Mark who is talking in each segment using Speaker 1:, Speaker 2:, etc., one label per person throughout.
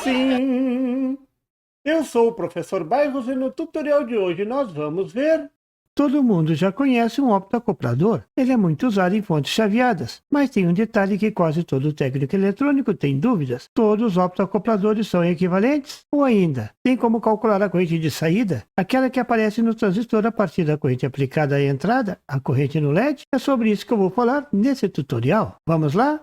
Speaker 1: Sim, eu sou o professor Bairros e no tutorial de hoje nós vamos ver... Todo mundo já conhece um optoacoplador. Ele é muito usado em fontes chaveadas, mas tem um detalhe que quase todo técnico eletrônico tem dúvidas. Todos os optoacopladores são equivalentes? Ou ainda, tem como calcular a corrente de saída? Aquela que aparece no transistor a partir da corrente aplicada à entrada, a corrente no LED? É sobre isso que eu vou falar nesse tutorial. Vamos lá?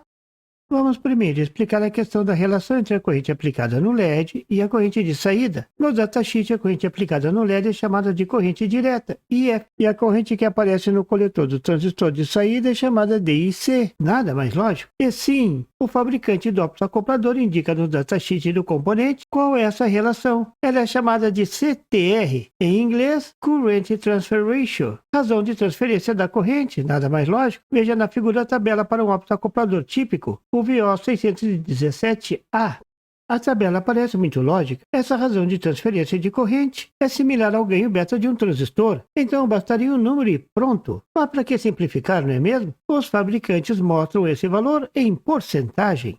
Speaker 1: Vamos primeiro explicar a questão da relação entre a corrente aplicada no LED e a corrente de saída. No datasheet, a corrente aplicada no LED é chamada de corrente direta, IF, e a corrente que aparece no coletor do transistor de saída é chamada DIC. Nada mais lógico? E sim, o fabricante do optoacoplador indica no datasheet do componente qual é essa relação. Ela é chamada de CTR, em inglês, Current Transfer Ratio. Razão de transferência da corrente, nada mais lógico. Veja na figura a tabela para um optoacoplador típico, o VO617A. A tabela parece muito lógica. Essa razão de transferência de corrente é similar ao ganho beta de um transistor. Então bastaria um número e pronto. Mas para que simplificar, não é mesmo? Os fabricantes mostram esse valor em porcentagem.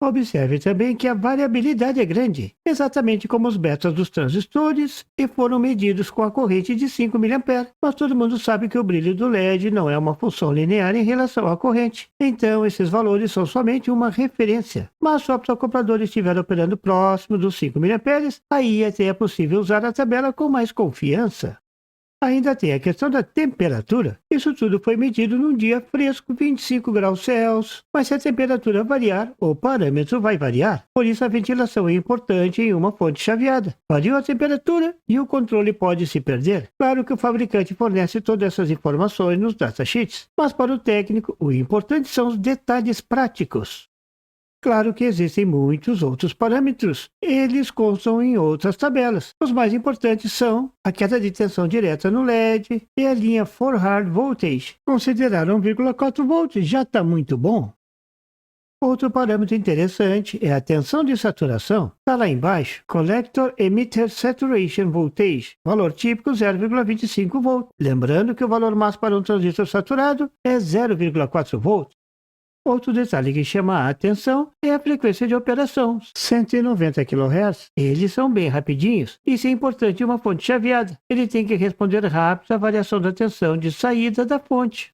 Speaker 1: Observe também que a variabilidade é grande, exatamente como os betas dos transistores, e foram medidos com a corrente de 5 mA. Mas todo mundo sabe que o brilho do LED não é uma função linear em relação à corrente. Então, esses valores são somente uma referência. Mas se o optoacoplador estiver operando próximo dos 5 mA, aí até é possível usar a tabela com mais confiança. Ainda tem a questão da temperatura. Isso tudo foi medido num dia fresco, 25 graus Celsius. Mas se a temperatura variar, o parâmetro vai variar. Por isso a ventilação é importante em uma fonte chaveada. Variou a temperatura e o controle pode se perder. Claro que o fabricante fornece todas essas informações nos datasheets. Mas para o técnico, o importante são os detalhes práticos. Claro que existem muitos outros parâmetros. Eles constam em outras tabelas. Os mais importantes são a queda de tensão direta no LED e a linha Forward Voltage. Considerar 1,4 volts já está muito bom. Outro parâmetro interessante é a tensão de saturação. Está lá embaixo, Collector Emitter Saturation Voltage, valor típico 0,25 V. Lembrando que o valor máximo para um transistor saturado é 0,4 V. Outro detalhe que chama a atenção é a frequência de operação, 190 kHz. Eles são bem rapidinhos. Isso é importante em uma fonte chaveada. Ele tem que responder rápido à variação da tensão de saída da fonte.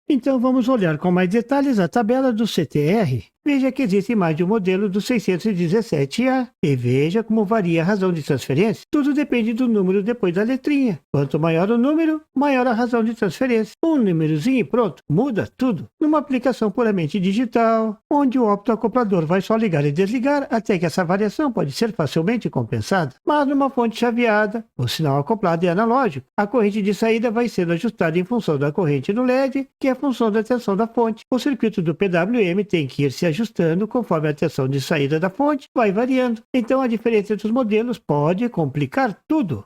Speaker 1: Então vamos olhar com mais detalhes a tabela do CTR. Veja que existe mais de um modelo do 617A e veja como varia a razão de transferência. Tudo depende do número depois da letrinha. Quanto maior o número, maior a razão de transferência. Um númerozinho e pronto, muda tudo. Numa aplicação puramente digital, onde o optoacoplador vai só ligar e desligar, até que essa variação pode ser facilmente compensada. Mas numa fonte chaveada, o sinal acoplado é analógico. A corrente de saída vai sendo ajustada em função da corrente no LED, que é a função da tensão da fonte. O circuito do PWM tem que ir se ajustando conforme a tensão de saída da fonte vai variando. Então a diferença entre os modelos pode complicar tudo.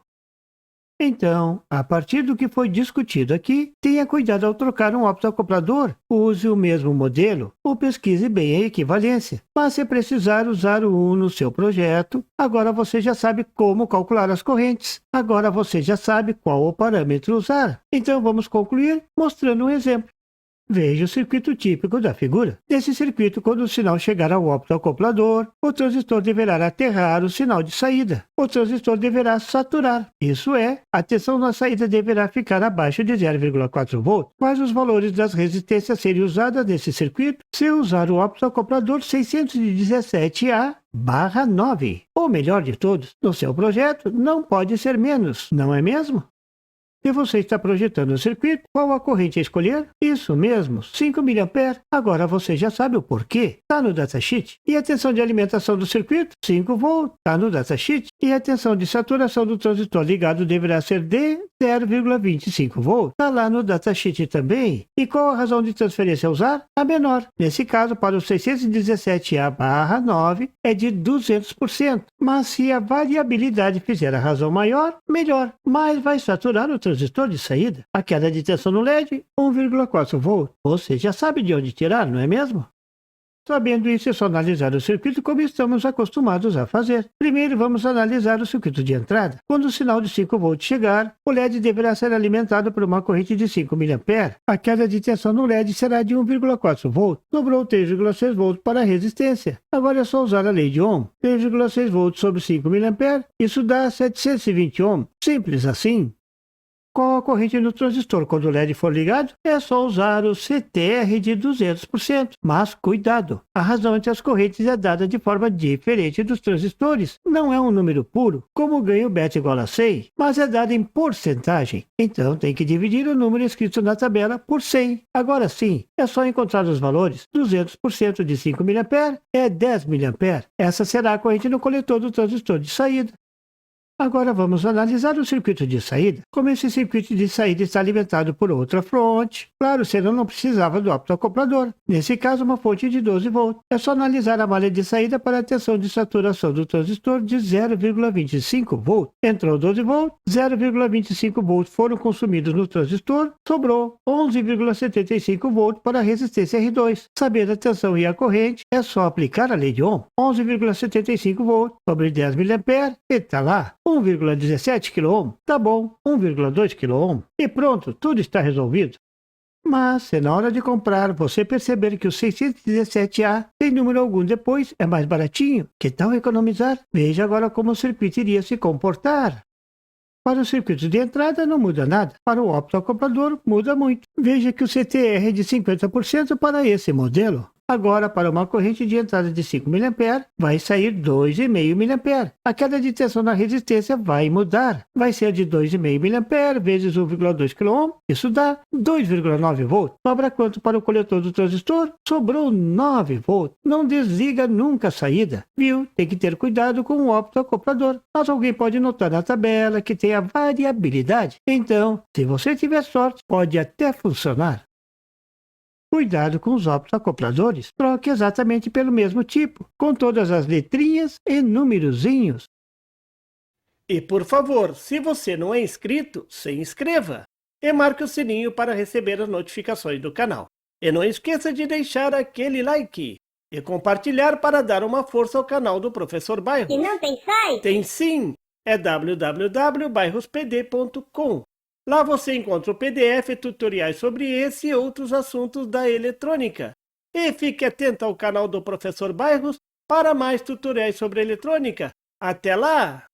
Speaker 1: Então, a partir do que foi discutido aqui, tenha cuidado ao trocar um optoacoplador. Use o mesmo modelo ou pesquise bem a equivalência. Mas se precisar usar um no seu projeto, agora você já sabe como calcular as correntes. Agora você já sabe qual o parâmetro usar. Então vamos concluir mostrando um exemplo. Veja o circuito típico da figura. Nesse circuito, quando o sinal chegar ao optoacoplador, o transistor deverá aterrar o sinal de saída. O transistor deverá saturar. Isso é, a tensão na saída deverá ficar abaixo de 0,4 V. Quais os valores das resistências serem usadas nesse circuito? Se usar o optoacoplador 617A/9. O melhor de todos, no seu projeto não pode ser menos, não é mesmo? Se você está projetando o circuito, qual a corrente a escolher? Isso mesmo, 5 mA. Agora você já sabe o porquê. Está no datasheet. E a tensão de alimentação do circuito? 5 V. Está no datasheet. E a tensão de saturação do transistor ligado deverá ser de 0,25 V. Está lá no datasheet também. E qual a razão de transferência a usar? A menor. Nesse caso, para o 617A/9 é de 200%. Mas se a variabilidade fizer a razão maior, melhor. Mas vai saturar o transistor de saída. A queda de tensão no LED, 1,4 V. Você já sabe de onde tirar, não é mesmo? Sabendo isso, é só analisar o circuito como estamos acostumados a fazer. Primeiro, vamos analisar o circuito de entrada. Quando o sinal de 5 volts chegar, o LED deverá ser alimentado por uma corrente de 5 mA. A queda de tensão no LED será de 1,4 volts. Sobrou 3,6 volts para a resistência. Agora é só usar a lei de Ohm. 3,6 volts sobre 5 mA, isso dá 720 ohm. Simples assim. Qual a corrente no transistor quando o LED for ligado? É só usar o CTR de 200%. Mas cuidado! A razão entre as correntes é dada de forma diferente dos transistores. Não é um número puro, como o ganho beta igual a 100, mas é dado em porcentagem. Então tem que dividir o número escrito na tabela por 100. Agora sim, é só encontrar os valores. 200% de 5 mA é 10 mA. Essa será a corrente no coletor do transistor de saída. Agora vamos analisar o circuito de saída. Como esse circuito de saída está alimentado por outra fonte, claro, você não precisava do optoacoplador. Nesse caso, uma fonte de 12 volts. É só analisar a malha de saída para a tensão de saturação do transistor de 0,25 volts. Entrou 12 volts, 0,25 volts foram consumidos no transistor, sobrou 11,75 volts para a resistência R2. Sabendo a tensão e a corrente, é só aplicar a lei de Ohm. 11,75 volts sobre 10 mA e está lá. 1,17 kΩ, tá bom, 1,2 kΩ, e pronto, tudo está resolvido. Mas, se na hora de comprar você perceber que o 617A tem número algum depois, é mais baratinho, que tal economizar? Veja agora como o circuito iria se comportar. Para o circuito de entrada não muda nada, para o optoacoplador muda muito. Veja que o CTR é de 50% para esse modelo. Agora, para uma corrente de entrada de 5 mA, vai sair 2,5 mA. A queda de tensão na resistência vai mudar. Vai ser de 2,5 mA vezes 1,2 kΩ. Isso dá 2,9 volts. Sobra quanto para o coletor do transistor? Sobrou 9 volts. Não desliga nunca a saída. Viu? Tem que ter cuidado com o optoacoplador. Mas alguém pode notar na tabela que tem a variabilidade. Então, se você tiver sorte, pode até funcionar. Cuidado com os optoacopladores, troque exatamente pelo mesmo tipo, com todas as letrinhas e numerozinhos.
Speaker 2: E por favor, se você não é inscrito, se inscreva e marque o sininho para receber as notificações do canal. E não esqueça de deixar aquele like e compartilhar para dar uma força ao canal do Professor Bairros.
Speaker 3: E não tem site?
Speaker 2: Tem sim, é www.bairrospd.com. Lá você encontra o PDF e tutoriais sobre esse e outros assuntos da eletrônica. E fique atento ao canal do Professor Bairros para mais tutoriais sobre eletrônica. Até lá!